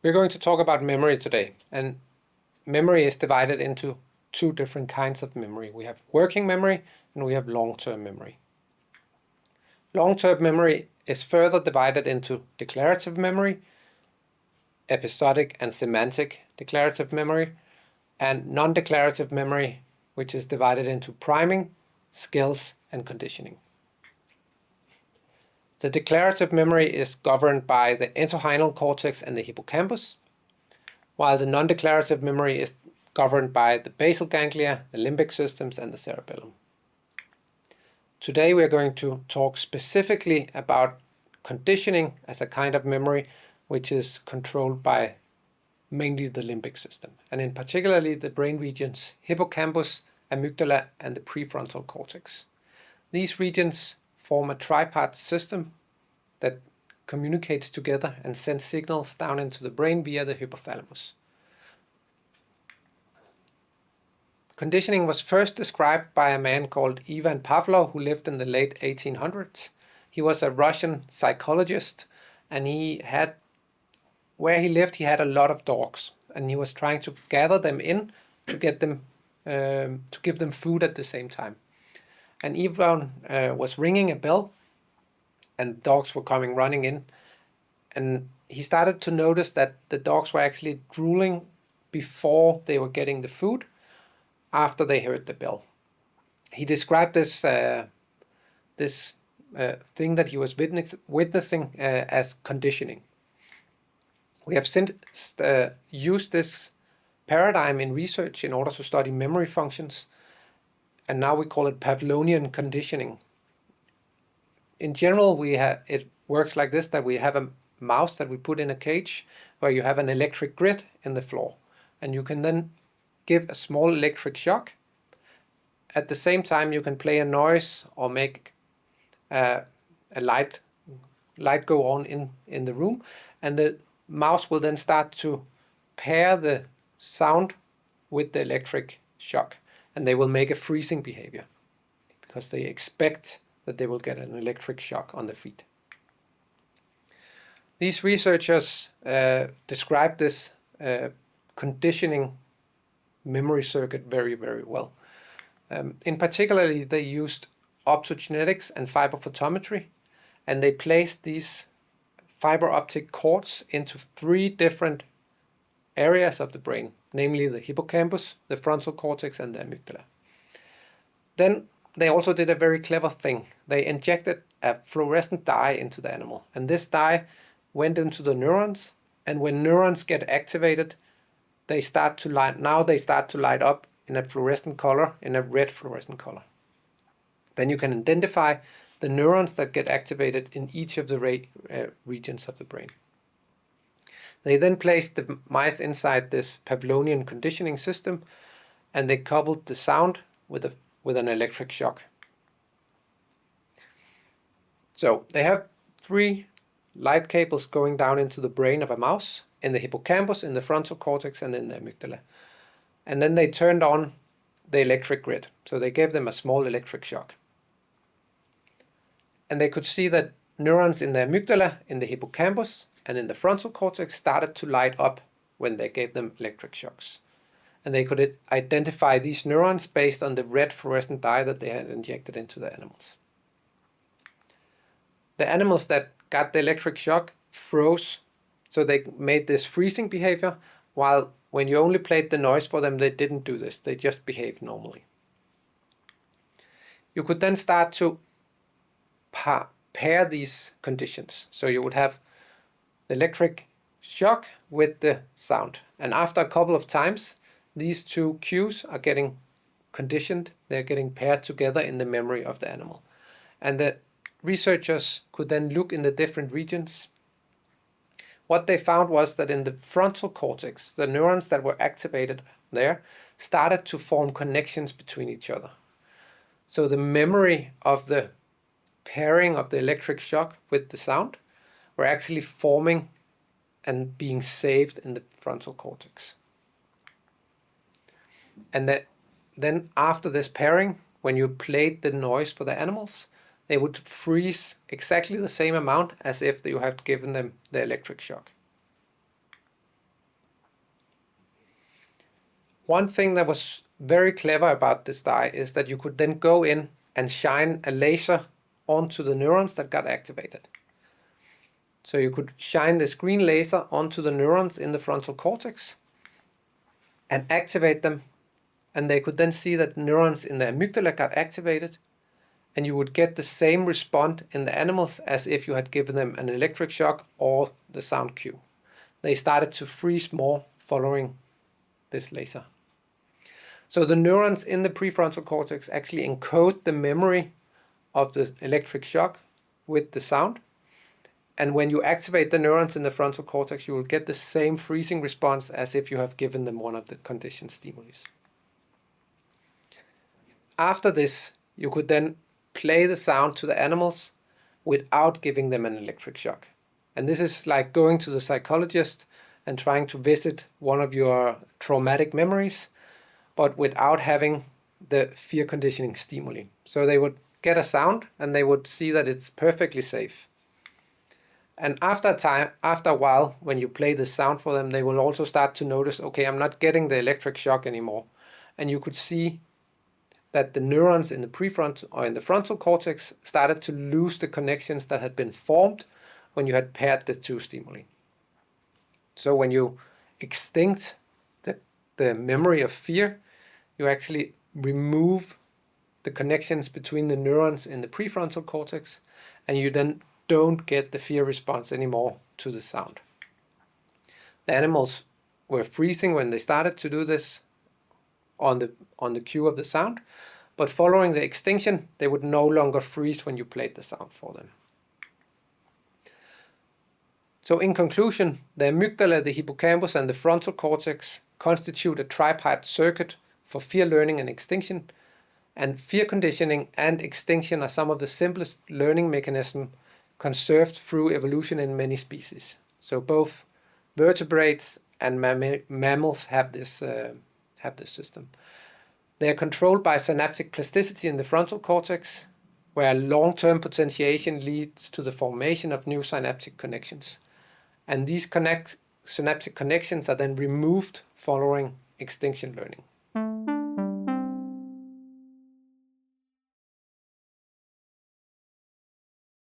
We're going to talk about memory today, and memory is divided into two different kinds of memory. We have working memory and we have long-term memory. Long-term memory is further divided into declarative memory, episodic and semantic declarative memory, and non-declarative memory, which is divided into priming, skills, and conditioning. The declarative memory is governed by the entorhinal cortex and the hippocampus, while the non-declarative memory is governed by the basal ganglia, the limbic systems, and the cerebellum. Today we are going to talk specifically about conditioning as a kind of memory which is controlled by mainly the limbic system, and in particularly the brain regions hippocampus, amygdala, and the prefrontal cortex. These regions form a tripart system that communicates together and sends signals down into the brain via the hypothalamus. Conditioning was first described by a man called Ivan Pavlov, who lived in the late 1800s. He was a Russian psychologist, and where he lived, he had a lot of dogs, and he was trying to gather them in to get them to give them food at the same time. And Ivan was ringing a bell, and dogs were coming running in, and he started to notice that the dogs were actually drooling before they were getting the food, after they heard the bell. He described this thing that he was witnessing as conditioning. We have since used this paradigm in research in order to study memory functions, and now we call it Pavlovian conditioning. In general, it works like this, that we have a mouse that we put in a cage where you have an electric grid in the floor, and you can then give a small electric shock. At the same time, you can play a noise or make a light go on in the room, and the mouse will then start to pair the sound with the electric shock, and they will make a freezing behavior because they expect that they will get an electric shock on the feet. These researchers describe this conditioning memory circuit very, very well. In particular, they used optogenetics and fiber photometry, and they placed these fiber optic cords into 3 different areas of the brain, namely the hippocampus, the frontal cortex, and the amygdala. Then they also did a very clever thing. They injected a fluorescent dye into the animal, and this dye went into the neurons, and when neurons get activated, they start to light up in a fluorescent color, in a red fluorescent color. Then you can identify the neurons that get activated in each of the regions of the brain. They then placed the mice inside this Pavlovian conditioning system, and they coupled the sound with an electric shock. So they have 3 light cables going down into the brain of a mouse, in the hippocampus, in the frontal cortex, and in the amygdala. And then they turned on the electric grid. So they gave them a small electric shock. And they could see that neurons in the amygdala, in the hippocampus, and in the frontal cortex started to light up when they gave them electric shocks. And they could identify these neurons based on the red fluorescent dye that they had injected into the animals. The animals that got the electric shock froze, so they made this freezing behavior, while when you only played the noise for them, they didn't do this. They just behaved normally. You could then start to pair these conditions. So you would have the electric shock with the sound. And after a couple of times, these 2 cues are getting conditioned. They're getting paired together in the memory of the animal. And the researchers could then look in the different regions. What they found was that in the frontal cortex, the neurons that were activated there started to form connections between each other. So the memory of the pairing of the electric shock with the sound were actually forming and being saved in the frontal cortex. And then after this pairing, when you played the noise for the animals, they would freeze exactly the same amount as if you had given them the electric shock. one thing that was very clever about this dye is that you could then go in and shine a laser onto the neurons that got activated. So you could shine this green laser onto the neurons in the frontal cortex and activate them, and they could then see that neurons in the amygdala got activated, and you would get the same response in the animals as if you had given them an electric shock or the sound cue. They started to freeze more following this laser. So the neurons in the prefrontal cortex actually encode the memory of the electric shock with the sound. And when you activate the neurons in the frontal cortex, you will get the same freezing response as if you have given them one of the conditioned stimuli. After this, you could then play the sound to the animals without giving them an electric shock. And this is like going to the psychologist and trying to visit one of your traumatic memories, but without having the fear conditioning stimuli. So they would get a sound and they would see that it's perfectly safe. And after a while, when you play the sound for them, they will also start to notice, okay, I'm not getting the electric shock anymore. And you could see that the neurons in the prefrontal or in the frontal cortex started to lose the connections that had been formed when you had paired the two stimuli. So when you extinct the memory of fear, you actually remove the connections between the neurons in the prefrontal cortex, and you then don't get the fear response anymore to the sound. The animals were freezing when they started to do this on the cue of the sound, but following the extinction, they would no longer freeze when you played the sound for them. So in conclusion, the amygdala, the hippocampus, and the frontal cortex constitute a tripartite circuit for fear learning and extinction, and fear conditioning and extinction are some of the simplest learning mechanisms conserved through evolution in many species. So both vertebrates and mammals have this system. They are controlled by synaptic plasticity in the frontal cortex, where long-term potentiation leads to the formation of new synaptic connections. And these synaptic connections are then removed following extinction learning.